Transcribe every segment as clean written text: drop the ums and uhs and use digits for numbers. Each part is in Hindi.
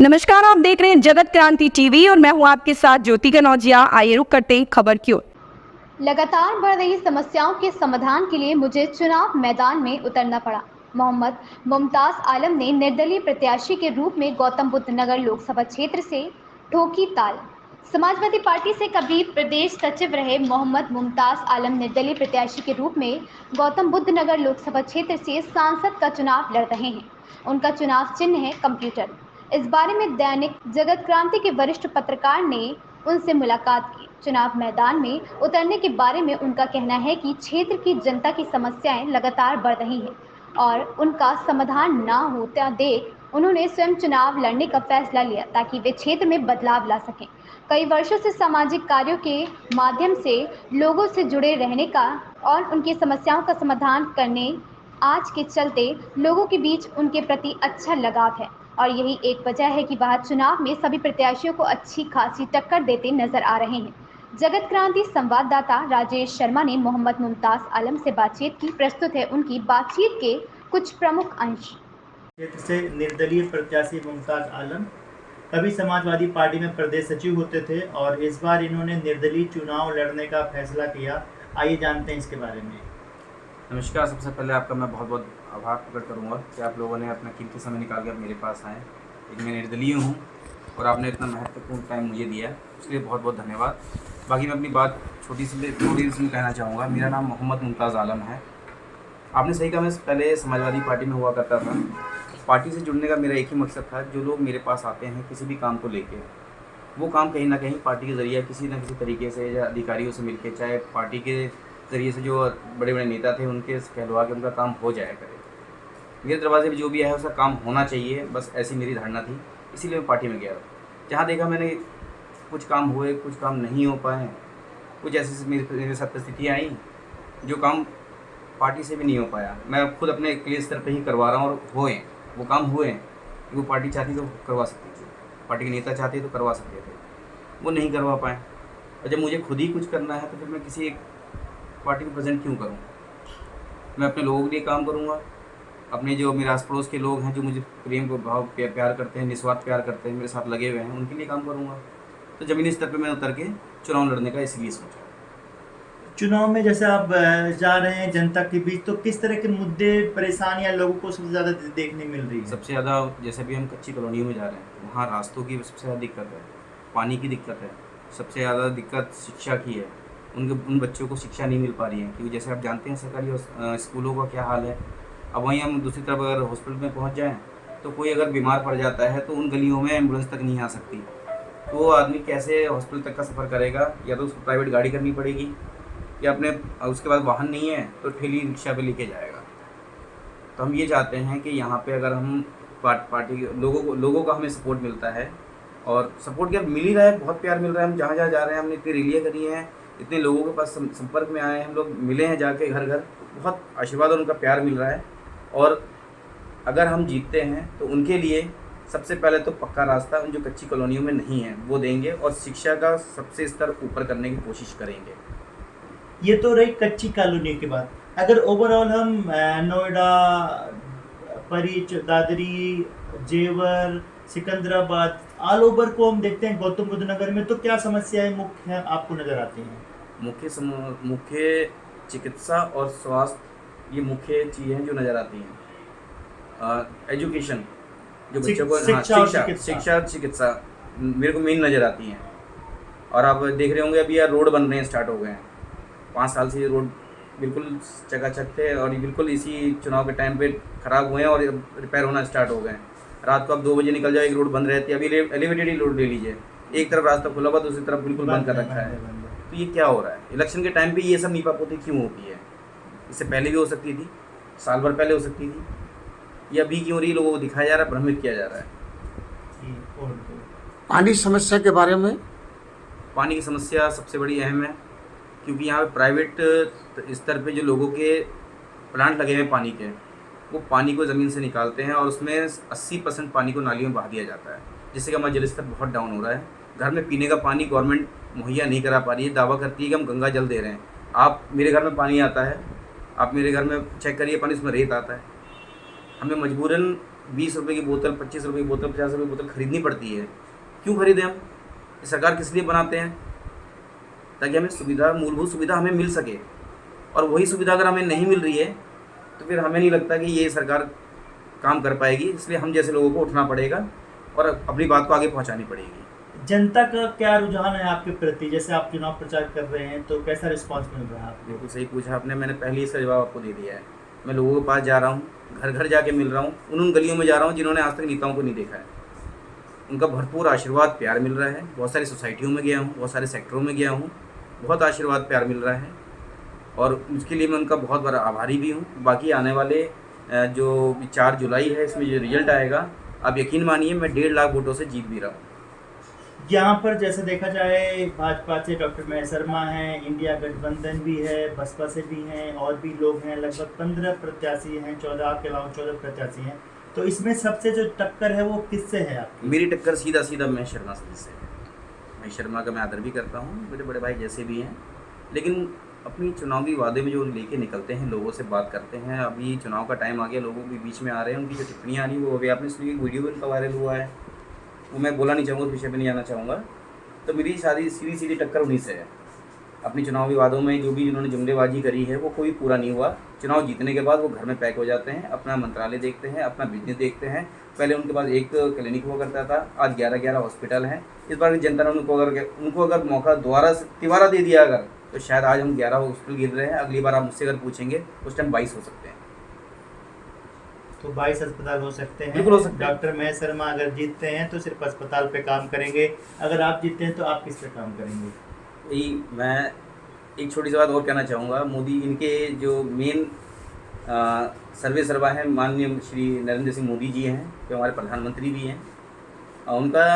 नमस्कार, आप देख रहे हैं जगत क्रांति टीवी और मैं हूं आपके साथ ज्योति कनौजिया। आइए रुक करते हैं खबर की ओर। लगातार बढ़ रही समस्याओं के समाधान के लिए मुझे चुनाव मैदान में उतरना पड़ा। मोहम्मद मुमताज आलम ने निर्दलीय प्रत्याशी के रूप में गौतम बुद्ध नगर लोकसभा क्षेत्र से ठोकी ताल। समाजवादी पार्टी से कभी प्रदेश सचिव रहे मोहम्मद मुमताज आलम निर्दलीय प्रत्याशी के रूप में गौतम बुद्ध नगर लोकसभा क्षेत्र से सांसद का चुनाव लड़ रहे हैं। उनका चुनाव चिन्ह है कंप्यूटर। इस बारे में दैनिक जगत क्रांति के वरिष्ठ पत्रकार ने उनसे मुलाकात की। चुनाव मैदान में उतरने के बारे में उनका कहना है कि क्षेत्र की जनता की समस्याएं लगातार बढ़ रही हैं और उनका समाधान ना होता देख उन्होंने स्वयं चुनाव लड़ने का फैसला लिया ताकि वे क्षेत्र में बदलाव ला सकें। कई वर्षों से सामाजिक कार्यों के माध्यम से लोगों से जुड़े रहने का और उनकी समस्याओं का समाधान करने आज के चलते लोगों के बीच उनके प्रति अच्छा लगाव है और यही एक वजह है कि वह चुनाव में सभी प्रत्याशियों को अच्छी खासी टक्कर देते नजर आ रहे हैं। जगत क्रांति संवाददाता राजेश शर्मा ने मोहम्मद मुमताज आलम से बातचीत की। प्रस्तुत है उनकी बातचीत के कुछ प्रमुख अंश। क्षेत्र से निर्दलीय प्रत्याशी मुमताज आलम कभी समाजवादी पार्टी में प्रदेश सचिव होते थे और इस बार इन्होंने निर्दलीय चुनाव लड़ने का फैसला किया। आइए जानते हैं इसके बारे में। नमस्कार। सबसे पहले आपका मैं बहुत बहुत आभार प्रकट करूंगा कि आप लोगों ने अपना कीमती समय निकाल कर मेरे पास आए। एक मैं निर्दलीय हूं और आपने इतना महत्वपूर्ण टाइम मुझे दिया, उसके लिए बहुत बहुत धन्यवाद। बाकी मैं अपनी बात थोड़ी सी कहना चाहूँगा। मेरा नाम मोहम्मद मुमताज़ आलम है। आपने सही कहा, मैं पहले समाजवादी पार्टी में हुआ करता था। पार्टी से जुड़ने का मेरा एक ही मकसद था, जो लोग मेरे पास आते हैं किसी भी काम को लेके, वो काम कहीं ना कहीं पार्टी के ज़रिए किसी न किसी तरीके से या अधिकारियों से मिलके, चाहे पार्टी के ज़रिए से जो बड़े बड़े नेता थे उनके कहलवा के उनका काम हो जाया करे। मेरे दरवाजे पे जो भी आया उसका काम होना चाहिए, बस ऐसी मेरी धारणा थी। इसीलिए मैं पार्टी में गया। जहाँ देखा मैंने कुछ काम हुए, कुछ काम नहीं हो पाए, कुछ ऐसी मेरे साथ परिस्थितियाँ आई जो काम पार्टी से भी नहीं हो पाया। मैं खुद अपने अकेले स्तर पर ही करवा रहा हूँ और वो काम हुए हैं। वो पार्टी चाहती तो करवा सकती थी, पार्टी के नेता चाहते तो करवा सकते थे, वो नहीं करवा पाए। और जब मुझे खुद ही कुछ करना है तो फिर मैं किसी एक पार्टी को प्रेजेंट क्यों करूँ? मैं अपने लोगों के लिए काम करूँगा। अपने जो मेरे आस पड़ोस के लोग हैं, जो मुझे प्रेम को भाव प्यार करते हैं, निस्वार्थ प्यार करते हैं, मेरे साथ लगे हुए हैं, उनके लिए काम करूँगा। तो ज़मीनी स्तर पे मैं उतर के चुनाव लड़ने का इसलिए सोचा। चुनाव में जैसे आप जा रहे हैं जनता के बीच, तो किस तरह के मुद्दे परेशानियां लोगों को सबसे ज़्यादा देखने मिल रही है? सबसे ज़्यादा जैसे भी हम कच्ची कॉलोनियों में जा रहे हैं, वहाँ रास्तों की सबसे ज़्यादा दिक्कत है, पानी की दिक्कत है, सबसे ज़्यादा दिक्कत शिक्षा की है। उन बच्चों को शिक्षा नहीं मिल पा रही है, क्योंकि जैसे आप जानते हैं सरकारी स्कूलों का क्या हाल है। अब वहीं हम दूसरी तरफ अगर हॉस्पिटल में पहुंच जाएं तो कोई अगर बीमार पड़ जाता है तो उन गलियों में एम्बुलेंस तक नहीं आ सकती। तो वो आदमी कैसे हॉस्पिटल तक का सफ़र करेगा? या तो उसको प्राइवेट गाड़ी करनी पड़ेगी, या अपने उसके पास वाहन नहीं है तो ठेली रिक्शा पे लेके जाएगा। तो हम ये चाहते हैं कि यहाँ पे अगर हम पार्टी के लोगों का हमें सपोर्ट मिलता है, और सपोर्ट क्या मिल ही रहा है, बहुत प्यार मिल रहा है। हम जहाँ जहाँ जा रहे हैं, हमने इतनी रैलियाँ करी हैं, इतने लोगों के पास संपर्क में आए हैं, हम लोग मिले हैं जाके घर घर, बहुत आशीर्वाद और उनका प्यार मिल रहा है। और अगर हम जीतते हैं तो उनके लिए सबसे पहले तो पक्का रास्ता उन जो कच्ची कॉलोनियों में नहीं है वो देंगे, और शिक्षा का सबसे स्तर ऊपर करने की कोशिश करेंगे। ये तो रही कच्ची कॉलोनी की बात। अगर ओवरऑल हम नोएडा, परीच, दादरी, जेवर, सिकंदराबाद, ऑल ओवर को हम देखते हैं गौतम बुद्ध नगर में, तो क्या समस्याएं मुख्य आपको नज़र आती हैं? मुख्य चिकित्सा और स्वास्थ्य, ये मुख्य चीज़ें जो नज़र आती हैं। एजुकेशन, जो बच्चों को शिक्षा चिकित्सा मेरे को मेन नज़र आती हैं। और आप देख रहे होंगे अभी यार रोड बन रहे हैं, स्टार्ट हो गए हैं। 5 साल से ये रोड बिल्कुल चकाचक थे और ये बिल्कुल इसी चुनाव के टाइम पे ख़राब हुए हैं और रिपेयर होना स्टार्ट हो गए हैं। रात को आप 2 बजे निकल जाओ, एक रोड बंद रहती है। अभी एलिवेटेड ही रोड ले लीजिए, एक तरफ रास्ता खुला हुआ, दूसरी तरफ बिल्कुल बंद कर रखा है। तो ये क्या हो रहा है? इलेक्शन के टाइम पे ये सब नीपापोती क्यों होती है? इससे पहले भी हो सकती थी, साल भर पहले हो सकती थी, ये अभी क्यों हो रही है? लोगों को दिखाया जा रहा है, भ्रमित किया जा रहा है। पानी समस्या के बारे में? पानी की समस्या सबसे बड़ी अहम है, क्योंकि यहाँ पे प्राइवेट स्तर पे जो लोगों के प्लांट लगे हैं पानी के, वो पानी को ज़मीन से निकालते हैं और उसमें 80% पानी को नालियों में बहा दिया जाता है, जिससे कि हमारा जल स्तर बहुत डाउन हो रहा है। घर में पीने का पानी गवर्नमेंट मुहैया नहीं करा पा रही है। दावा करती है कि हम गंगा जल दे रहे हैं। आप मेरे घर में पानी आता है, आप मेरे घर में चेक करिए पानी, उसमें रेत आता है। हमें मजबूरन 20 रुपये की बोतल, 25 रुपये की बोतल, 50 रुपये की बोतल खरीदनी पड़ती है। क्यों खरीदें हम? ये सरकार किस लिए बनाते हैं? ताकि हमें सुविधा, मूलभूत सुविधा हमें मिल सके। और वही सुविधा अगर हमें नहीं मिल रही है तो फिर हमें नहीं लगता कि ये सरकार काम कर पाएगी। इसलिए हम जैसे लोगों को उठना पड़ेगा और अपनी बात को आगे पहुंचानी पड़ेगी। जनता का क्या रुझान है आपके प्रति? जैसे आप चुनाव प्रचार कर रहे हैं तो कैसा रिस्पांस मिल रहा है आपको? बिल्कुल सही पूछा आपने, मैंने पहले ही इसका जवाब आपको दे दिया है। मैं लोगों के पास जा रहा हूँ, घर घर जाके मिल रहा हूँ, उन गलियों में जा रहा हूँ जिन्होंने आज तक नेताओं को नहीं देखा है। उनका भरपूर आशीर्वाद, प्यार मिल रहा है। बहुत सारी सोसाइटियों में गया हूँ, बहुत सारे सेक्टरों में गया हूँ, बहुत आशीर्वाद, प्यार मिल रहा है और उसके लिए मैं उनका बहुत बड़ा आभारी भी हूँ। बाकी आने वाले जो 4 जुलाई है, इसमें जो रिजल्ट आएगा, आप यकीन मानिए मैं 1.5 लाख वोटों से जीत भी रहा हूँ। यहाँ पर जैसे देखा जाए भाजपा से डॉक्टर महेश शर्मा हैं, इंडिया गठबंधन भी है, बसपा से भी हैं और भी लोग हैं, लगभग 15 प्रत्याशी हैं, 14 के अलावा 14 प्रत्याशी हैं। तो इसमें सबसे जो टक्कर है वो किससे है आपकी? मेरी टक्कर सीधा सीधा महेश शर्मा से है। महेश शर्मा का मैं आदर भी करता हूँ, मेरे बड़े भाई जैसे भी हैं, लेकिन अपनी चुनावी वादे में जो लेके निकलते हैं, लोगों से बात करते हैं। अभी चुनाव का टाइम आ गया, लोगों के बीच में आ रहे हैं, उनकी जो टिप्पणियाँ आ रही वो अभी आपने सुनी, वीडियो भी उनका वायरल हुआ है, वो मैं बोला नहीं चाहूँगा, उस विषय पर नहीं जाना चाहूँगा। तो मेरी सीधी टक्कर उन्हीं से है। अपनी चुनावी वादों में जो भी जिन्होंने जुमलेबाजी करी है वो कोई पूरा नहीं हुआ। चुनाव जीतने के बाद वो घर में पैक हो जाते हैं, अपना मंत्रालय देखते हैं, अपना बिजनेस देखते हैं। पहले उनके पास एक क्लिनिक हुआ करता था, आज 11 हॉस्पिटल हैं। इस बार की जनता ने उनको अगर मौका दोबारा से तिबारा दे दिया अगर, तो शायद आज हम 11 हॉस्पिटल गिर रहे हैं। अगली बार आप मुझसे अगर पूछेंगे उस टाइम 22 हो सकते हैं। तो 22 अस्पताल हो सकते हैं। बिल्कुल हो सकते हैं। डॉक्टर महेश शर्मा अगर जीतते हैं तो सिर्फ अस्पताल पे काम करेंगे, अगर आप जीतते हैं तो आप किस पे काम करेंगे? यही मैं एक छोटी सी बात और कहना चाहूँगा। मोदी, इनके जो मेन सर्वे सर्वा हैं, माननीय श्री नरेंद्र सिंह मोदी जी हैं, जो हमारे प्रधानमंत्री भी हैं। उनका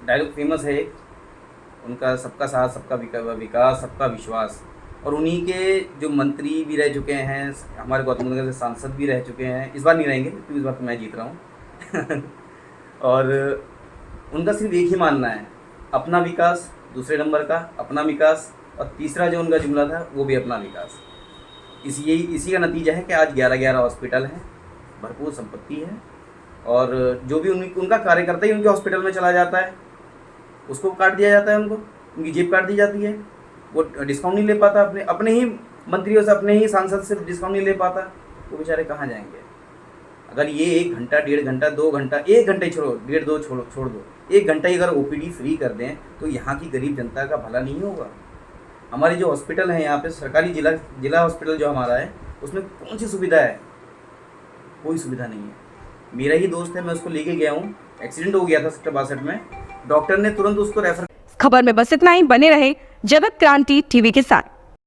डायलॉग फेमस है, उनका सबका साथ, सबका विकास, सबका विश्वास। और उन्हीं के जो मंत्री भी रह चुके हैं, हमारे गौतम नगर से सांसद भी रह चुके हैं। इस बार नहीं रहेंगे क्योंकि इस बार तो मैं जीत रहा हूँ और उनका सिर्फ एक ही मानना है, अपना विकास, दूसरे नंबर का अपना विकास, और तीसरा जो उनका जुमला था वो भी अपना विकास। इसी का नतीजा है कि आज 11 हॉस्पिटल हैं, भरपूर संपत्ति है, और जो भी उनका कार्यकर्ता ही उनके हॉस्पिटल में चला जाता है उसको काट दिया जाता है, उनकी जेब काट दी जाती है। वो डिस्काउंट नहीं ले पाता, अपने ही मंत्रियों से, अपने ही सांसद से डिस्काउंट नहीं ले पाता, तो बेचारे कहाँ जाएंगे? अगर ये 1 घंटा, 1.5 घंटा, 2 घंटा, 1 घंटा ही छोड़ो, 1.5-2 छोड़ दो, 1 घंटा ही अगर OPD फ्री कर दें तो यहाँ की गरीब जनता का भला नहीं होगा। हमारे जो हॉस्पिटल हैं यहाँ पे, सरकारी जिला हॉस्पिटल जो हमारा है, उसमें कौन सी सुविधा है? कोई सुविधा नहीं है। मेरा ही दोस्त है, मैं उसको लेके गया हूँ, एक्सीडेंट हो गया था सेक्टर 62 में, डॉक्टर ने तुरंत उसको रेफर। खबर में बस इतना ही। बने रहे जगत क्रांति टीवी के साथ।